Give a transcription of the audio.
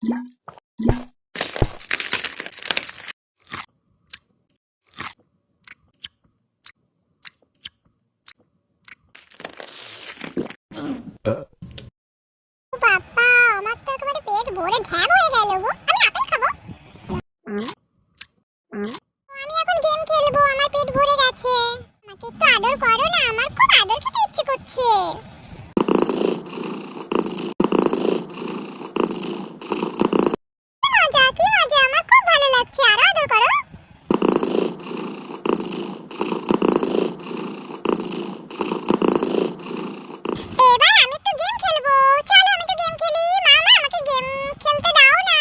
বাবা, আমার তো একেবারে পেট ভরে ঢ্যাব হয়ে গেল গো। আমি আপেল খাবো। আমি এখন গেম খেলবো, আমার পেট ভরে গেছে। আমাকে একটু আদর করো না, আমার খুব আদর খেতে ইচ্ছে করছে। কি মজা, আমার খুব ভালো লাগছে, আরো আদর করো। এবার আমি একটু গেম খেলবো। চলো আমি একটু গেম খেলি। মামা, আমাকে গেম খেলতে দাও না।